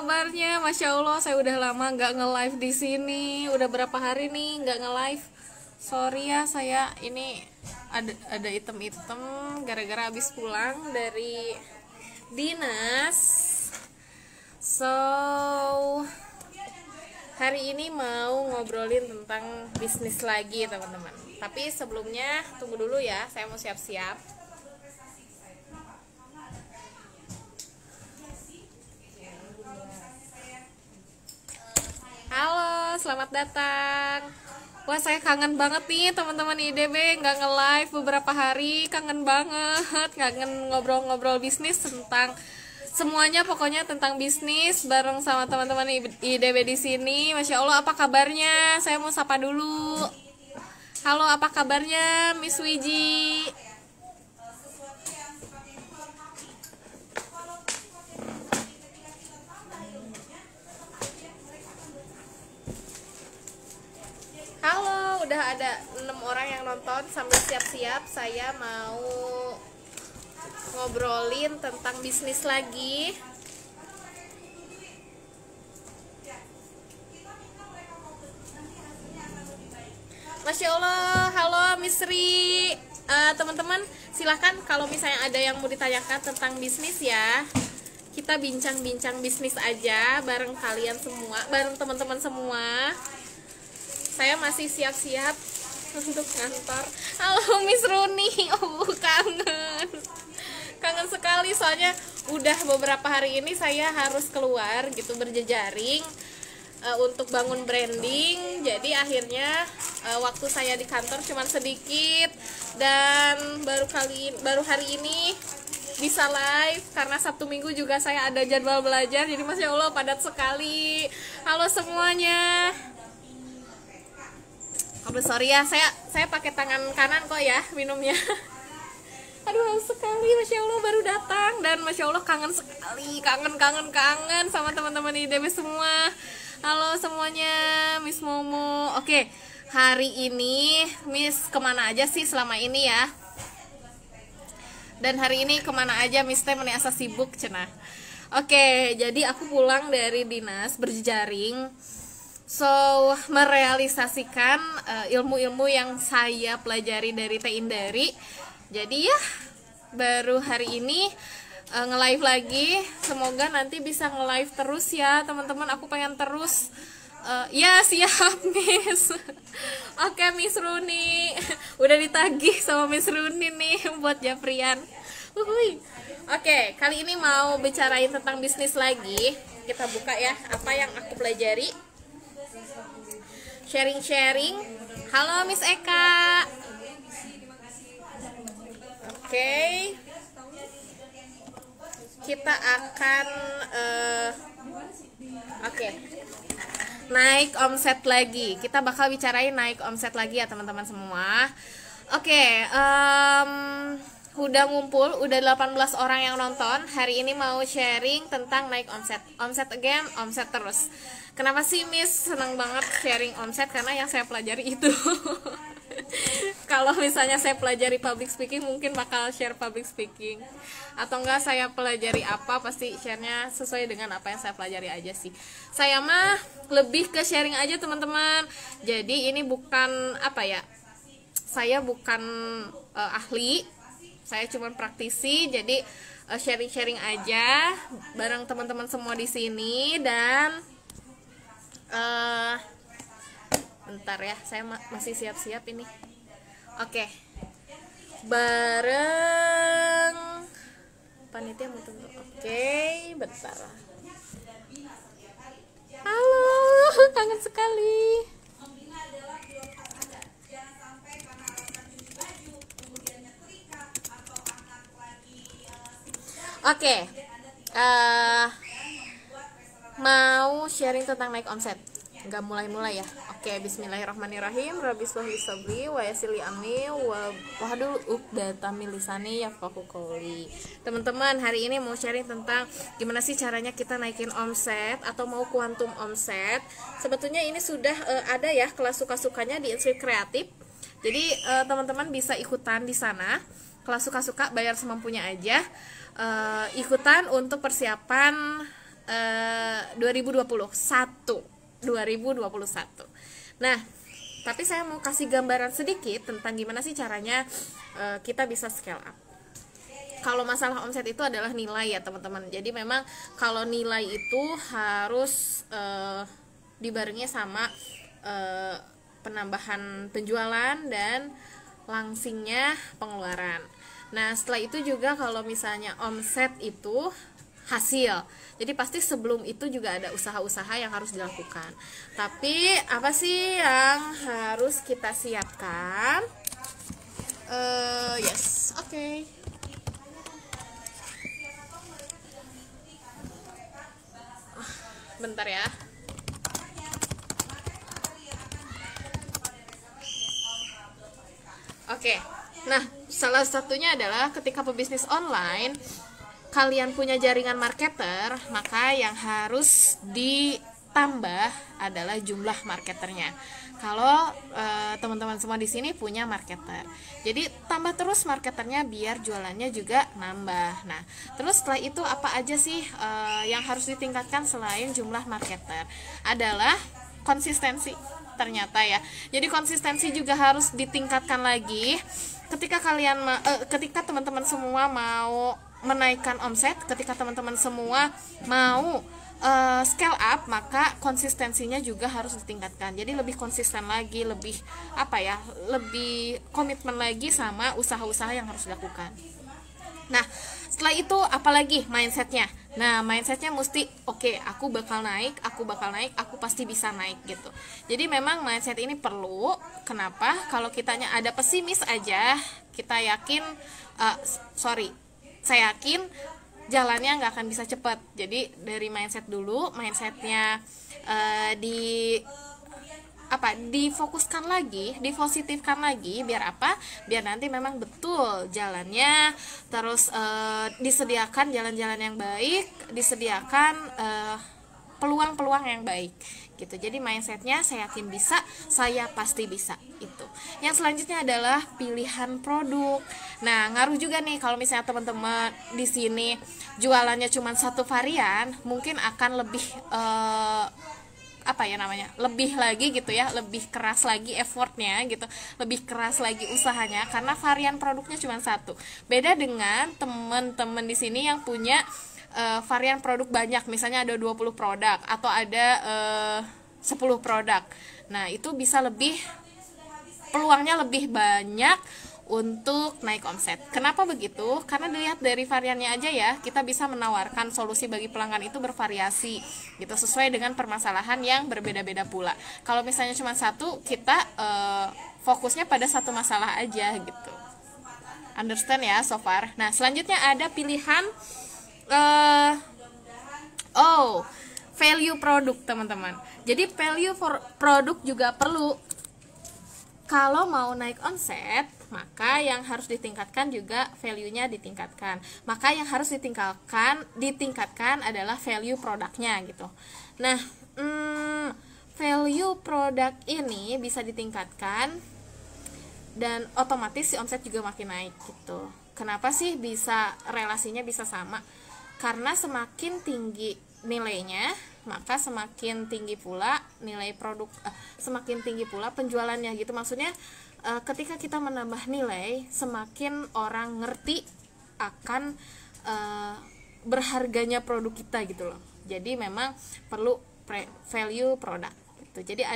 kabarnya? Masya Allah, saya udah lama nggak nge-live di sini. Udah berapa hari nih nggak nge-live. Sorry ya, saya ini ada item-item gara-gara habis pulang dari dinas. So, hari ini mau ngobrolin tentang bisnis lagi, teman-teman. Tapi sebelumnya tunggu dulu ya, saya mau siap-siap. Halo, selamat datang. Wah, saya kangen banget nih teman-teman IDB, nggak nge-live beberapa hari, kangen banget, kangen ngobrol-ngobrol bisnis tentang semuanya, pokoknya tentang bisnis bareng sama teman-teman IDB di sini. Masya Allah, apa kabarnya? Saya mau sapa dulu. Halo, apa kabarnya, Miss Wiji? Halo, udah ada 6 orang yang nonton. Sambil siap-siap, saya mau ngobrolin tentang bisnis lagi. Masya Allah, halo Miss Ri. Teman-teman, silahkan kalau misalnya ada yang mau ditanyakan tentang bisnis ya, kita bincang-bincang bisnis aja bareng kalian semua, bareng teman-teman semua. Saya masih siap-siap untuk kantor. Halo Miss Runi, kangen sekali, soalnya udah beberapa hari ini saya harus keluar gitu berjejaring untuk bangun branding. Jadi akhirnya waktu saya di kantor cuma sedikit, dan baru hari ini bisa live karena Sabtu Minggu juga saya ada jadwal belajar. Jadi Masya Allah, padat sekali. Halo semuanya. Aduh, sorry ya, saya pakai tangan kanan kok ya minumnya. Aduh, haus sekali, Masya Allah, baru datang. Dan Masya Allah, kangen sekali, kangen sama teman-teman IDB semua. Halo semuanya, Miss Momo. Oke, hari ini Miss kemana aja sih selama ini ya? Dan hari ini kemana aja Miss Teh asa sibuk cenah. Oke, jadi aku pulang dari dinas berjejaring. So, merealisasikan ilmu-ilmu yang saya pelajari dari Teh Indari. Jadi ya, baru hari ini nge-live lagi. Semoga nanti bisa nge-live terus ya, teman-teman. Aku pengen terus. Ya, siap, Miss. Oke, Miss Runi. Udah ditagih sama Miss Runi nih buat Japrian. Oke, kali ini mau bicarain tentang bisnis lagi. Kita buka ya, apa yang aku pelajari. Sharing-sharing. Halo Miss Eka. Oke. Kita akan naik omset lagi. Kita bakal bicarain naik omset lagi ya teman-teman semua. Oke, udah ngumpul, udah 18 orang yang nonton. Hari ini mau sharing tentang naik omset. Omset again, omset terus. Kenapa sih Miss senang banget sharing omset? Karena yang saya pelajari itu. Kalau misalnya saya pelajari public speaking, mungkin bakal share public speaking. Atau enggak saya pelajari apa, pasti share-nya sesuai dengan apa yang saya pelajari aja sih. Saya mah lebih ke sharing aja teman-teman. Jadi ini bukan apa ya, saya bukan ahli, saya cuma praktisi. Jadi sharing-sharing aja bareng teman-teman semua di sini. Dan bentar ya, saya masih siap-siap ini. Oke, bareng panitia mau tunggu. Oke, bentar. Halo, kangen sekali. Oke, mau sharing tentang naik omset. Nggak mulai-mulai ya. Oke, bismillahirrahmanirrahim. Rabbi sholli sabri wa yassirli amri wahlul 'uqdatam min lisani yafqahu qouli. Teman-teman, hari ini mau sharing tentang gimana sih caranya kita naikin omset atau mau kuantum omset. Sebetulnya ini sudah ada ya kelas suka-sukanya di Inspire Kreatif. Jadi teman-teman bisa ikutan di sana. Kelas suka-suka, bayar semampunya aja. Ikutan untuk persiapan 2021. Nah, tapi saya mau kasih gambaran sedikit tentang gimana sih caranya kita bisa scale up. Kalau masalah omset itu adalah nilai ya teman-teman. Jadi memang kalau nilai itu harus dibarengi sama penambahan penjualan dan langsingnya pengeluaran. Nah, setelah itu juga kalau misalnya omset itu hasil. Jadi pasti sebelum itu juga ada usaha-usaha yang harus dilakukan. Tapi apa sih yang harus kita siapkan? Yes, oke. Bentar ya. Oke. Nah, salah satunya adalah ketika pebisnis online, kalian punya jaringan marketer, maka yang harus ditambah adalah jumlah marketernya. Kalau teman-teman semua di sini punya marketer, jadi tambah terus marketernya biar jualannya juga nambah. Nah, terus setelah itu apa aja sih yang harus ditingkatkan selain jumlah marketer? Adalah konsistensi ternyata ya. Jadi konsistensi juga harus ditingkatkan lagi. Ketika ketika teman-teman semua mau menaikkan omset, ketika teman-teman semua mau scale up, maka konsistensinya juga harus ditingkatkan. Jadi lebih konsisten lagi, lebih lebih komitmen lagi sama usaha-usaha yang harus dilakukan. Nah, setelah itu apalagi mindsetnya. Nah, mindsetnya mesti oke, aku bakal naik, aku pasti bisa naik gitu. Jadi memang mindset ini perlu. Kenapa? Kalau kitanya ada pesimis aja, kita yakin saya yakin jalannya nggak akan bisa cepat. Jadi dari mindset dulu, mindsetnya difokuskan lagi, dipositifkan lagi, biar apa? Biar nanti memang betul jalannya, terus disediakan jalan-jalan yang baik, disediakan peluang-peluang yang baik gitu. Jadi mindsetnya saya yakin bisa, saya pasti bisa itu. Yang selanjutnya adalah pilihan produk. Nah, ngaruh juga nih kalau misalnya teman-teman di sini jualannya cuma satu varian, mungkin akan lebih lebih lagi gitu ya, lebih keras lagi effortnya gitu, lebih keras lagi usahanya karena varian produknya cuma satu. Beda dengan teman-teman di sini yang punya varian produk banyak, misalnya ada 20 produk atau ada 10 produk. Nah, itu bisa peluangnya lebih banyak untuk naik omset. Kenapa begitu? Karena dilihat dari variannya aja ya, kita bisa menawarkan solusi bagi pelanggan itu bervariasi gitu, sesuai dengan permasalahan yang berbeda-beda pula. Kalau misalnya cuma satu, kita fokusnya pada satu masalah aja gitu. Understand ya so far? Nah, selanjutnya ada pilihan value produk teman-teman. Jadi value produk juga perlu. Kalau mau naik omset, maka yang harus ditingkatkan juga value-nya ditingkatkan. Maka yang harus ditingkatkan adalah value produknya gitu. Nah, value produk ini bisa ditingkatkan dan otomatis si omset juga makin naik gitu. Kenapa sih relasinya bisa sama? Karena semakin tinggi nilainya, maka semakin tinggi pula nilai produk, semakin tinggi pula penjualannya gitu. Maksudnya ketika kita menambah nilai, semakin orang ngerti akan berharganya produk kita gitu loh. Jadi memang perlu value produk gitu. Jadi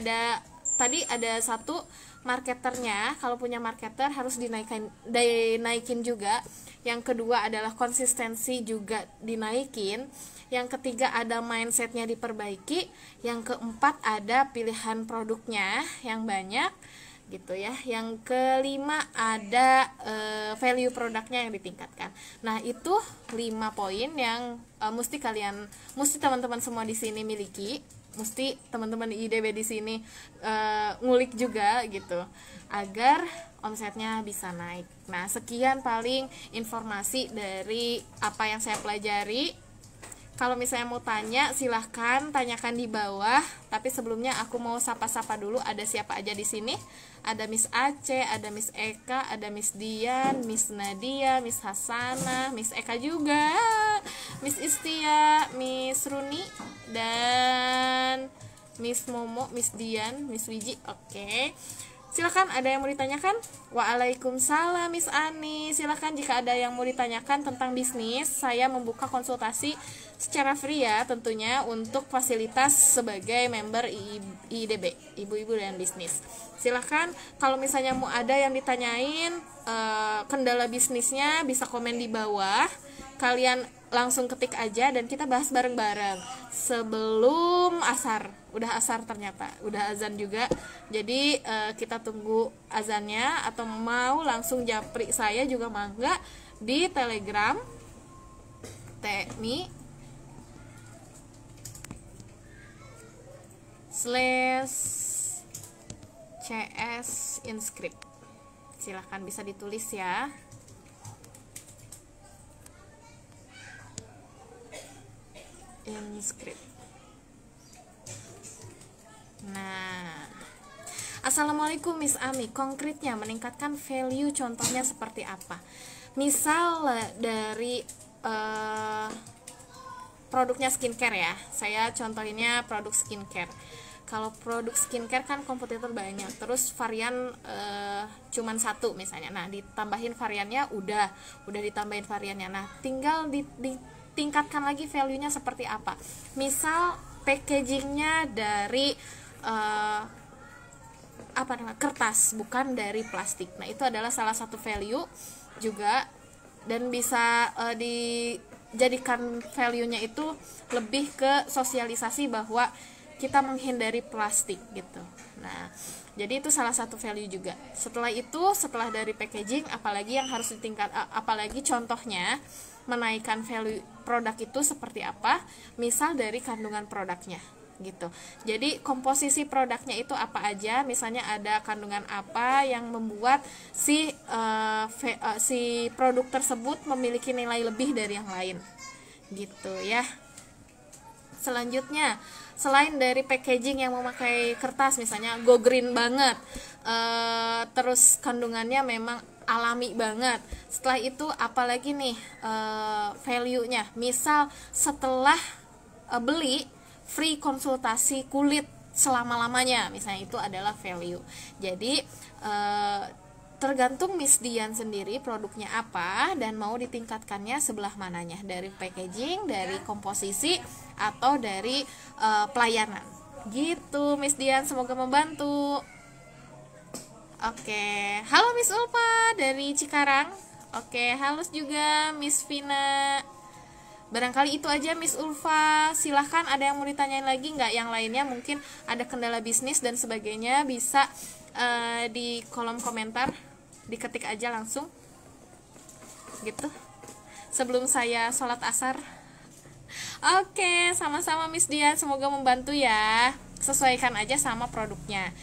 tadi ada satu marketernya, kalau punya marketer harus dinaikin juga. Yang kedua adalah konsistensi juga dinaikin. Yang ketiga ada mindsetnya diperbaiki. Yang keempat ada pilihan produknya yang banyak gitu ya. Yang kelima ada value produknya yang ditingkatkan. Nah, itu 5 poin yang mesti teman-teman semua di sini miliki. Mesti teman-teman di IDB di sini ngulik juga gitu agar omsetnya bisa naik. Nah, sekian paling informasi dari apa yang saya pelajari. Kalau misalnya mau tanya, silahkan tanyakan di bawah. Tapi sebelumnya aku mau sapa-sapa dulu. Ada siapa aja di sini? Ada Miss Aceh, ada Miss Eka, ada Miss Dian, Miss Nadia, Miss Hasana, Miss Eka juga. Miss Istia, Miss Runi, dan Miss Momo, Miss Dian, Miss Wiji. Oke. Silakan, ada yang mau ditanyakan? Waalaikumsalam Miss Ani. Silakan jika ada yang mau ditanyakan tentang bisnis, saya membuka konsultasi secara free ya tentunya untuk fasilitas sebagai member IIDB, Ibu-ibu dan Bisnis. Silakan kalau misalnya mau ada yang ditanyain kendala bisnisnya, bisa komen di bawah. Kalian langsung ketik aja dan kita bahas bareng-bareng sebelum asar. Udah asar ternyata, udah azan juga. Jadi kita tunggu azannya, atau mau langsung japri saya juga mangga di Telegram /CS inscript. Silahkan bisa ditulis ya. Inscript. Nah, Assalamualaikum Miss Ami. Konkretnya meningkatkan value contohnya seperti apa? Misal dari produknya skincare ya. Saya contohinnya produk skincare. Kalau produk skincare kan kompetitor banyak, terus varian cuman satu misalnya. Nah, ditambahin variannya udah ditambahin variannya. Nah, tinggal ditingkatkan lagi value-nya seperti apa. Misal packagingnya dari kertas, bukan dari plastik. Nah, itu adalah salah satu value juga, dan bisa dijadikan value-nya itu lebih ke sosialisasi bahwa kita menghindari plastik gitu. Nah, jadi itu salah satu value juga. Setelah dari packaging, apalagi yang harus apalagi contohnya menaikkan value produk itu seperti apa? Misal dari kandungan produknya gitu. Jadi komposisi produknya itu apa aja? Misalnya ada kandungan apa yang membuat si produk tersebut memiliki nilai lebih dari yang lain. Gitu ya. Selanjutnya, selain dari packaging yang memakai kertas misalnya go green banget, terus kandungannya memang alami banget. Setelah itu apalagi nih value-nya? Misal setelah beli free konsultasi kulit selama-lamanya, misalnya itu adalah value. Jadi tergantung Miss Dian sendiri produknya apa dan mau ditingkatkannya sebelah mananya, dari packaging, dari komposisi, atau dari pelayanan gitu Miss Dian. Semoga membantu. Oke, halo Miss Ulfa dari Cikarang. Oke, halo juga Miss Vina. Barangkali itu aja Miss Ulfa. Silahkan, ada yang mau ditanyain lagi nggak? Yang lainnya mungkin ada kendala bisnis dan sebagainya, bisa di kolom komentar diketik aja langsung gitu sebelum saya sholat asar. Oke, sama-sama Miss Dian, semoga membantu ya. Sesuaikan aja sama produknya.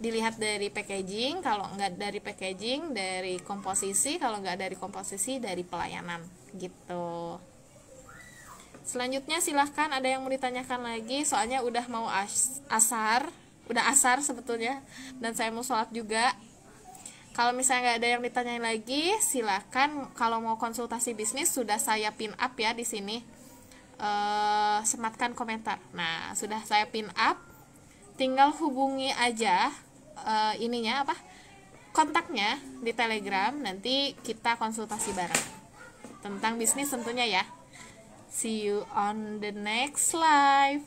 Dilihat dari packaging, kalau nggak dari packaging, dari komposisi, kalau nggak dari komposisi, dari pelayanan gitu. Selanjutnya silahkan, ada yang mau ditanyakan lagi, soalnya udah mau asar sebetulnya, dan saya mau sholat juga. Kalau misalnya nggak ada yang ditanyain lagi, silahkan. Kalau mau konsultasi bisnis, sudah saya pin up ya di sini. Sematkan komentar. Nah, sudah saya pin up. Tinggal hubungi aja kontaknya di Telegram. Nanti kita konsultasi bareng tentang bisnis tentunya ya. See you on the next live.